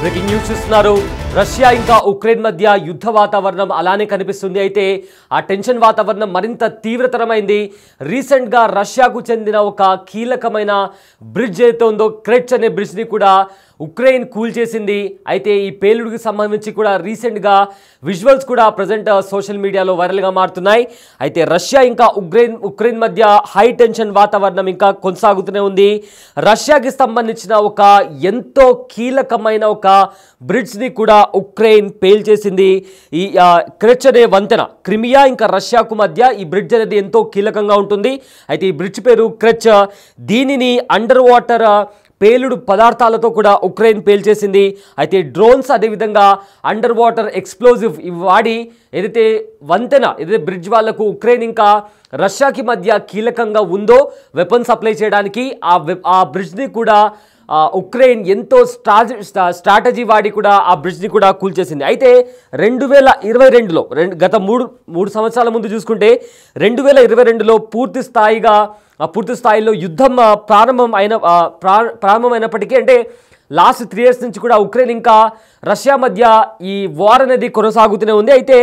Breaking news చూస్తున్నారు. Russia ఇంకా Ukraine మధ్య యుద్ధ వాతావరణం అలానే కనిపిస్తుంది. అయితే ఆ టెన్షన్ వాతావరణం మరింత తీవ్రతరమైంది. రీసెంట్గా రష్యాకు చెందిన ఒక కీలకమైన బ్రిడ్జ్ ఏదైతే ఉందో క్రెచ్ అనే బ్రిడ్జ్ని కూడా ఉక్రెయిన్ కూల్చేసింది. అయితే ఈ పేలుడుకి సంబంధించి కూడా రీసెంట్గా విజువల్స్ కూడా ప్రజెంట్ సోషల్ మీడియాలో వైరల్గా మారుతున్నాయి. అయితే రష్యా ఇంకా ఉక్రెయిన్ మధ్య హై టెన్షన్ వాతావరణం ఇంకా కొనసాగుతూనే ఉంది. రష్యాకి సంబంధించిన ఒక ఎంతో కీలకమైన ఒక బ్రిడ్జ్ని కూడా ఉక్రెయిన్ పేల్చేసింది. ఈ క్రెచ్ అనే వంతెన క్రిమియా ఇంకా రష్యాకు మధ్య ఈ బ్రిడ్జ్ అనేది ఎంతో కీలకంగా ఉంటుంది. అయితే ఈ బ్రిడ్జ్ పేరు క్రెచ్. దీనిని అండర్ వాటర్ పేలుడు పదార్థాలతో కూడా ఉక్రెయిన్ పేల్చేసింది. అయితే డ్రోన్స్ అదేవిధంగా అండర్ వాటర్ ఎక్స్ప్లోజివ్ వాడి ఏదైతే వంతెన ఏదైతే బ్రిడ్జ్ వాళ్లకు ఉక్రెయిన్ ఇంకా రష్యాకి మధ్య కీలకంగా ఉందో వెపన్ సప్లై చేయడానికి ఆ బ్రిడ్జ్ని కూడా ఉక్రెయిన్ ఎంతో స్ట్రాటజీ వాడి కూడా ఆ బ్రిడ్జ్ని కూడా కూల్చేసింది. అయితే 2022లో గత మూడు సంవత్సరాల ముందు చూసుకుంటే 2022లో పూర్తి స్థాయిలో యుద్ధం ప్రారంభమైనప్పటికీ అంటే లాస్ట్ 3 years నుంచి కూడా ఉక్రెయిన్ ఇంకా రష్యా మధ్య ఈ వార్ అనేది కొనసాగుతూనే ఉంది. అయితే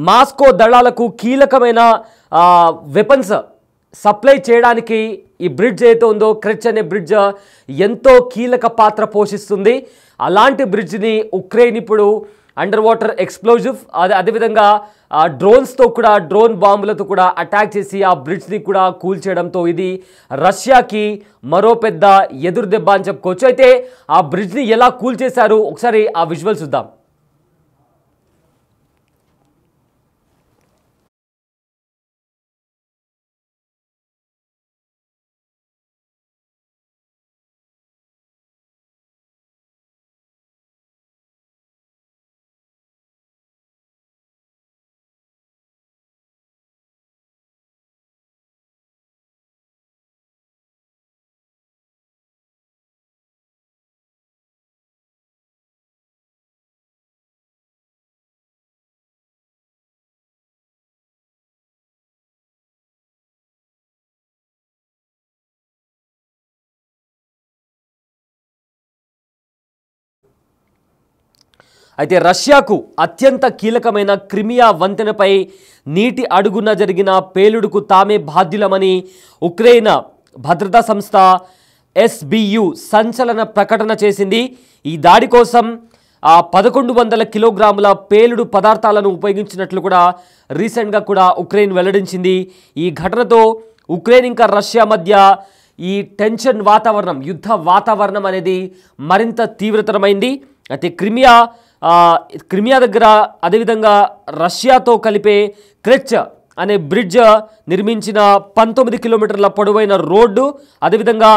మాస్కో దళాలకు కీలకమైన వెపన్స్ సప్లై చేయడానికి ఈ బ్రిడ్జ్ ఏదైతే ఉందో క్రెచ్ అనే బ్రిడ్జ్ ఎంతో కీలక పాత్ర పోషిస్తుంది. అలాంటి బ్రిడ్జ్ని ఉక్రెయిన్ ఇప్పుడు అండర్ వాటర్ ఎక్స్ప్లోజివ్ అదేవిధంగా డ్రోన్స్తో కూడా డ్రోన్ బాంబులతో కూడా అటాక్ చేసి ఆ బ్రిడ్జ్ని కూడా కూల్చేయడంతో ఇది రష్యాకి మరో పెద్ద ఎదురు దెబ్బ అని చెప్పుకోవచ్చు. అయితే ఆ బ్రిడ్జ్ని ఎలా కూల్చేశారు ఒకసారి ఆ విజువల్ చూద్దాం. అయితే రష్యాకు అత్యంత కీలకమైన క్రిమియా వంతెనపై నీటి అడుగున జరిగిన పేలుడుకు తామే బాధ్యులమని ఉక్రెయిన్ భద్రతా సంస్థ SBU సంచలన ప్రకటన చేసింది. ఈ దాడి కోసం 1100 కిలోగ్రాముల పేలుడు పదార్థాలను ఉపయోగించినట్లు కూడా రీసెంట్గా కూడా ఉక్రెయిన్ వెల్లడించింది. ఈ ఘటనతో ఉక్రెయిన్ ఇంకా రష్యా మధ్య ఈ టెన్షన్ వాతావరణం యుద్ధ వాతావరణం అనేది మరింత తీవ్రతరమైంది. అయితే క్రిమియా దగ్గర అదేవిధంగా రష్యాతో కలిపే క్రెచ్ అనే బ్రిడ్జ్ నిర్మించిన 19 కిలోమీటర్ల పొడవైన రోడ్డు అదేవిధంగా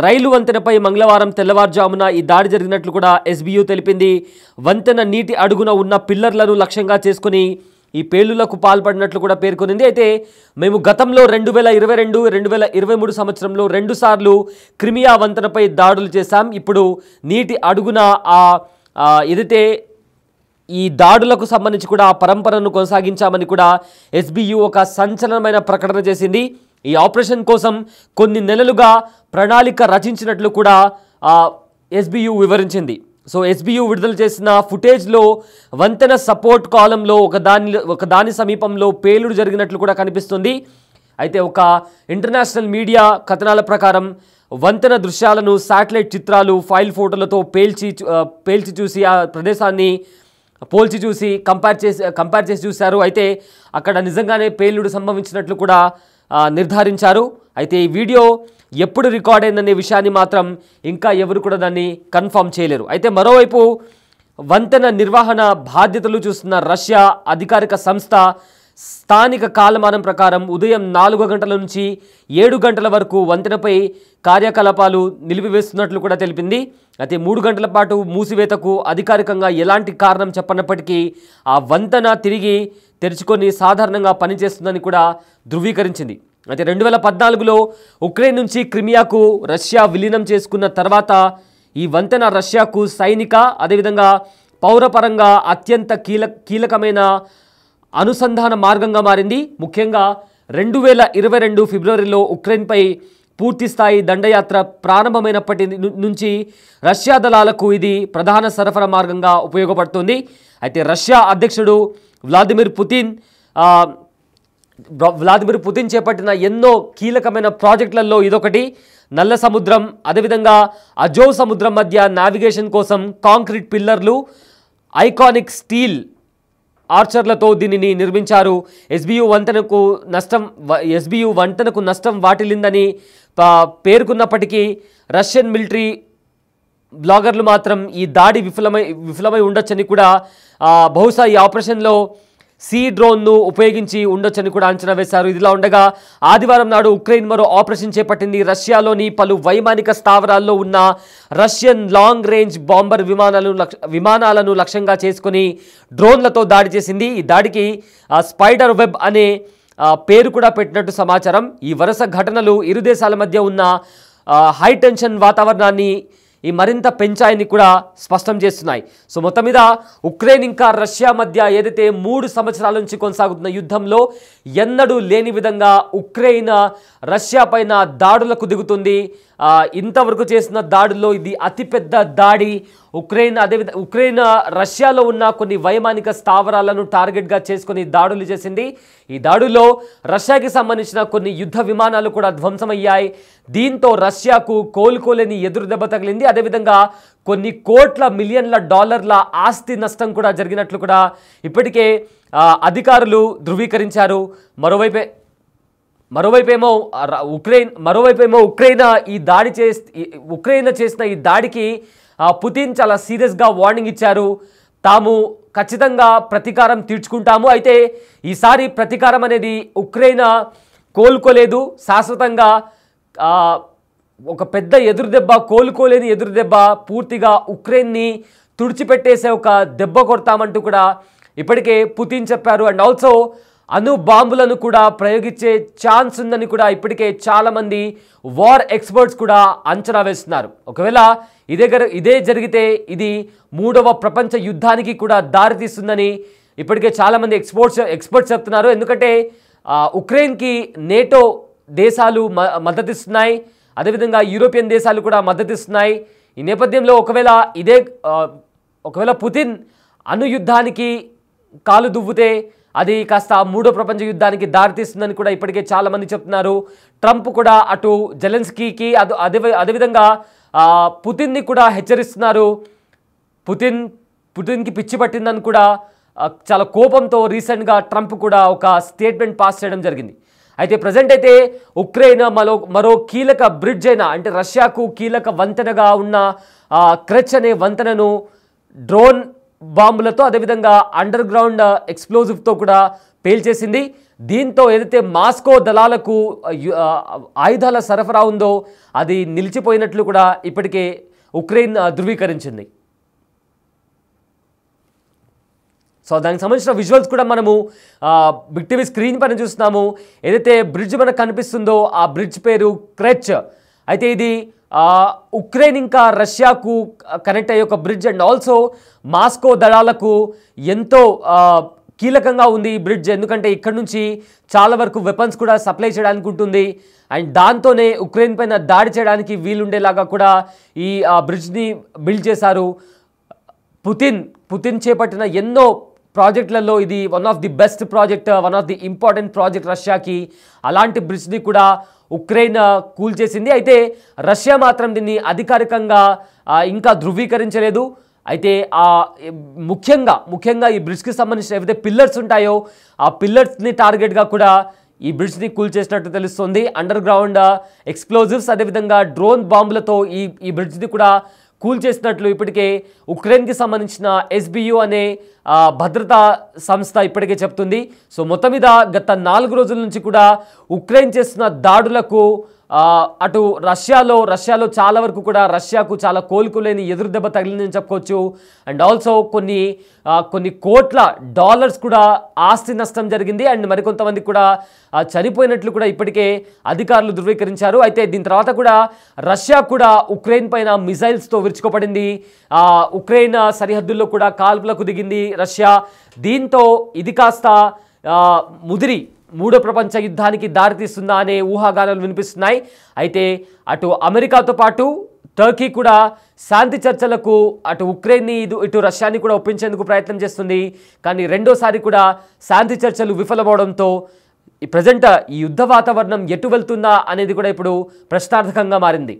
రైలు వంతెనపై మంగళవారం తెల్లవారుజామున ఈ దాడి జరిగినట్లు కూడా SBU తెలిపింది. వంతెన నీటి అడుగున ఉన్న పిల్లర్లను లక్ష్యంగా చేసుకుని ఈ పేలుళ్లకు పాల్పడినట్లు కూడా పేర్కొనింది. అయితే మేము గతంలో 2022, 2023 సంవత్సరంలో 2 సార్లు క్రిమియా వంతెనపై దాడులు చేశాం. ఇప్పుడు నీటి అడుగున ఏదైతే ఈ దాడులకు సంబంధించి కూడా ఆ పరంపరను కొనసాగించామని కూడా SBU ఒక సంచలనమైన ప్రకటన చేసింది. ఈ ఆపరేషన్ కోసం కొన్ని నెలలుగా ప్రణాళిక రచించినట్లు కూడా SBU వివరించింది. సో SBU విడుదల చేసిన ఫుటేజ్లో వంతెన సపోర్ట్ కాలంలో ఒకదాని సమీపంలో పేలుడు జరిగినట్లు కూడా కనిపిస్తుంది. అయితే ఒక ఇంటర్నేషనల్ మీడియా కథనాల ప్రకారం వంతెన దృశ్యాలను శాటిలైట్ చిత్రాలు ఫైల్ ఫోటోలతో పేల్చి చూసి ఆ ప్రదేశాన్ని పోల్చి చూసి కంపేర్ చేసి చూశారు. అయితే అక్కడ నిజంగానే పేలుడు సంభవించినట్లు కూడా నిర్ధారించారు. అయితే ఈ వీడియో ఎప్పుడు రికార్డ్ అయిందనే విషయాన్ని మాత్రం ఇంకా ఎవరు కూడా దాన్ని కన్ఫర్మ్ చేయలేరు. అయితే మరోవైపు వంతెన నిర్వహణ బాధ్యతలు చూస్తున్న రష్యా అధికారిక సంస్థ స్థానిక కాలమానం ప్రకారం ఉదయం 4 గంటల నుంచి 7 గంటల వరకు వంతెనపై కార్యకలాపాలు నిలిపివేస్తున్నట్లు కూడా తెలిపింది. అయితే 3 గంటల పాటు మూసివేతకు అధికారికంగా ఎలాంటి కారణం చెప్పనప్పటికీ ఆ వంతెన తిరిగి తెరుచుకొని సాధారణంగా పనిచేస్తుందని కూడా ధృవీకరించింది. అయితే 2014లో ఉక్రెయిన్ నుంచి క్రిమియాకు రష్యా విలీనం చేసుకున్న తర్వాత ఈ వంతెన రష్యాకు సైనిక అదేవిధంగా పౌరపరంగా అత్యంత కీలకమైన అనుసంధాన మార్గంగా మారింది. ముఖ్యంగా 2022 ఫిబ్రవరిలో ఉక్రెయిన్పై పూర్తిస్థాయి దండయాత్ర ప్రారంభమైనప్పటి నుంచి రష్యా దళాలకు ఇది ప్రధాన సరఫరా మార్గంగా ఉపయోగపడుతుంది. అయితే రష్యా అధ్యక్షుడు వ్లాదిమిర్ పుతిన్ చేపట్టిన ఎన్నో కీలకమైన ప్రాజెక్టులలో ఇదొకటి. నల్ల సముద్రం, అదేవిధంగా అజోవ్ సముద్రం మధ్య నావిగేషన్ కోసం కాంక్రీట్ పిల్లర్లు, ఐకానిక్ స్టీల్ ఆర్చర్లతో దీనిని నిర్మించారు. ఎస్బియు వంతెనకు నష్టం వాటిల్లిందని పేర్కొన్నప్పటికీ రష్యన్ మిలిటరీ బ్లాగర్లు మాత్రం ఈ దాడి విఫలమై ఉండొచ్చని కూడా, బహుశా ఈ ఆపరేషన్లో సీ డ్రోన్ను ఉపయోగించి ఉండొచ్చని కూడా అంచనా వేశారు. ఇదిలా ఉండగా ఆదివారం నాడు ఉక్రెయిన్ మరో ఆపరేషన్ చేపట్టింది. రష్యాలోని పలు వైమానిక స్థావరాల్లో ఉన్న రష్యన్ లాంగ్ రేంజ్ బాంబర్ విమానాలను లక్ష్యంగా చేసుకుని డ్రోన్లతో దాడి చేసింది. ఈ దాడికి స్పైడర్ వెబ్ అనే పేరు కూడా పెట్టినట్టు సమాచారం. ఈ వరుస ఘటనలు ఇరు దేశాల మధ్య ఉన్న హై టెన్షన్ వాతావరణాన్ని మరింత పెంచాయని కూడా స్పష్టం చేస్తున్నాయి. సో మొత్తం మీద ఉక్రెయిన్ ఇంకా రష్యా మధ్య ఏదైతే 3 సంవత్సరాల నుంచి కొనసాగుతున్న యుద్ధంలో ఎన్నడూ లేని విధంగా ఉక్రెయిన్ రష్యా పైన దాడులకు దిగుతుంది. ఇంతవరకు చేసిన దాడుల్లో ఇది అతిపెద్ద దాడి. ఉక్రెయిన్ రష్యాలో ఉన్న కొన్ని వైమానిక స్థావరాలను టార్గెట్గా చేసుకుని దాడులు చేసింది. ఈ దాడుల్లో రష్యాకి సంబంధించిన కొన్ని యుద్ధ విమానాలు కూడా ధ్వంసమయ్యాయి. దీంతో రష్యాకు కోలుకోలేని ఎదురు దెబ్బ తగిలింది. అదేవిధంగా కొన్ని కోట్ల మిలియన్ల డాలర్ల ఆస్తి నష్టం కూడా జరిగినట్లు కూడా ఇప్పటికే అధికారులు ధృవీకరించారు. మరోవైపేమో ఉక్రెయిన్ చేసిన ఈ దాడికి పుతిన్ చాలా సీరియస్గా వార్నింగ్ ఇచ్చారు. తాము ఖచ్చితంగా ప్రతీకారం తీర్చుకుంటాము. అయితే ఈసారి ప్రతీకారం అనేది ఉక్రెయిన్ కోలుకోలేదు. శాశ్వతంగా ఒక పెద్ద ఎదురుదెబ్బ, కోలుకోలేని ఎదురుదెబ్బ, పూర్తిగా ఉక్రెయిన్ని తుడిచిపెట్టేసే ఒక దెబ్బ కొడతామంటూ కూడా ఇప్పటికే పుతిన్ చెప్పారు. అండ్ ఆల్సో అణు బాంబులను కూడా ప్రయోగించే ఛాన్స్ ఉందని కూడా ఇప్పటికే చాలామంది వార్ ఎక్స్పర్ట్స్ కూడా అంచనా వేస్తున్నారు. ఒకవేళ ఇదే జరిగితే ఇది 3వ ప్రపంచ యుద్ధానికి కూడా దారితీస్తుందని ఇప్పటికే చాలామంది ఎక్స్పర్ట్స్ చెప్తున్నారు. ఎందుకంటే ఉక్రెయిన్కి నేటో దేశాలు మద్దతిస్తున్నాయి, అదేవిధంగా యూరోపియన్ దేశాలు కూడా మద్దతిస్తున్నాయి. ఈ నేపథ్యంలో ఒకవేళ పుతిన్ అణు యుద్ధానికి కాలు దువ్వుతే అది కాస్త 3వ ప్రపంచ యుద్ధానికి దారితీస్తుందని కూడా ఇప్పటికే చాలామంది చెప్తున్నారు. ట్రంప్ కూడా అటు జెలెన్స్కీకి అదేవిధంగా పుతిన్ని కూడా హెచ్చరిస్తున్నారు. పుతిన్కి పిచ్చి పట్టిందని కూడా చాలా కోపంతో రీసెంట్గా ట్రంప్ కూడా ఒక స్టేట్మెంట్ పాస్ చేయడం జరిగింది. అయితే ప్రజెంట్ అయితే ఉక్రెయిన్ మరో కీలక బ్రిడ్జ్ అయిన, అంటే రష్యాకు కీలక వంతెనగా ఉన్న క్రెచ్ అనే వంతెనను డ్రోన్ బాంబులతో అదేవిధంగా అండర్ గ్రౌండ్ ఎక్స్ప్లోజివ్తో కూడా పేల్చేసింది. దీంతో ఏదైతే మాస్కో దళాలకు ఆయుధాల సరఫరా ఉందో అది నిలిచిపోయినట్లు కూడా ఇప్పటికే ఉక్రెయిన్ ధృవీకరించింది. సో దానికి సంబంధించిన విజువల్స్ కూడా మనము బిగ్ టీవీ స్క్రీన్ పైన చూస్తున్నాము. ఏదైతే బ్రిడ్జ్ మనకు కనిపిస్తుందో ఆ బ్రిడ్జ్ పేరు క్రెచ్. అయితే ఇది ఉక్రెయిన్ ఇంకా రష్యాకు కనెక్ట్ అయ్యే ఒక బ్రిడ్జ్. అండ్ ఆల్సో మాస్కో దళాలకు ఎంతో కీలకంగా ఉంది ఈ బ్రిడ్జ్. ఎందుకంటే ఇక్కడ నుంచి చాలా వరకు వెపన్స్ కూడా సప్లై చేయడానికి ఉంటుంది. అండ్ దాంతోనే ఉక్రెయిన్ పైన దాడి చేయడానికి వీలుండేలాగా కూడా ఈ బ్రిడ్జ్ని బిల్డ్ చేశారు. పుతిన్ చేపట్టిన ఎన్నో ప్రాజెక్టులలో ఇది one of the best project, one of the important project రష్యాకి. అలాంటి బ్రిడ్జ్ని కూడా ఉక్రెయిన్ కూల్చేసింది. అయితే రష్యా మాత్రం దీన్ని అధికారికంగా ఇంకా ధృవీకరించలేదు. అయితే ముఖ్యంగా ఈ బ్రిడ్జ్కి సంబంధించిన ఏవైతే పిల్లర్స్ ఉంటాయో ఆ పిల్లర్స్ని టార్గెట్గా కూడా ఈ బ్రిడ్జ్ని కూల్చేసినట్టు తెలుస్తుంది. అండర్ గ్రౌండ్ ఎక్స్ప్లోజివ్స్ అదేవిధంగా డ్రోన్ బాంబులతో ఈ బ్రిడ్జ్ని కూడా కూల్చేసినట్లు ఇప్పటికే ఉక్రెయిన్కి సంబంధించిన ఎస్బియు అనే భద్రతా సంస్థ ఇప్పటికే చెప్తుంది. సో మొత్తం మీద గత 4 రోజుల నుంచి కూడా ఉక్రెయిన్ చేస్తున్న దాడులకు అటు రష్యాలో చాలా వరకు కూడా రష్యాకు చాలా కోలుకోలేని ఎదురు దెబ్బ తగిలిందని చెప్పుకోవచ్చు. అండ్ ఆల్సో కొన్ని కోట్ల డాలర్స్ కూడా ఆస్తి నష్టం జరిగింది. అండ్ మరికొంతమంది కూడా చనిపోయినట్లు కూడా ఇప్పటికే అధికారులు ధృవీకరించారు. అయితే దీని తర్వాత కూడా రష్యా కూడా ఉక్రెయిన్ పైన మిసైల్స్తో విరుచుకోపడింది. ఉక్రెయిన్ సరిహద్దుల్లో కూడా కాల్పులకు దిగింది రష్యా. దీంతో ఇది కాస్త ముదిరి మూడో ప్రపంచ యుద్ధానికి దారితీస్తుందా అనే ఊహాగానాలు వినిపిస్తున్నాయి. అయితే అటు అమెరికాతో పాటు టర్కీ కూడా శాంతి చర్చలకు అటు ఉక్రెయిన్ని ఇటు రష్యాని కూడా ఒప్పించేందుకు ప్రయత్నం చేస్తుంది. కానీ రెండోసారి కూడా శాంతి చర్చలు విఫలమవడంతో ఈ ప్రజెంట్ ఈ యుద్ధ వాతావరణం ఎటు వెళ్తుందా అనేది కూడా ఇప్పుడు ప్రశ్నార్థకంగా మారింది.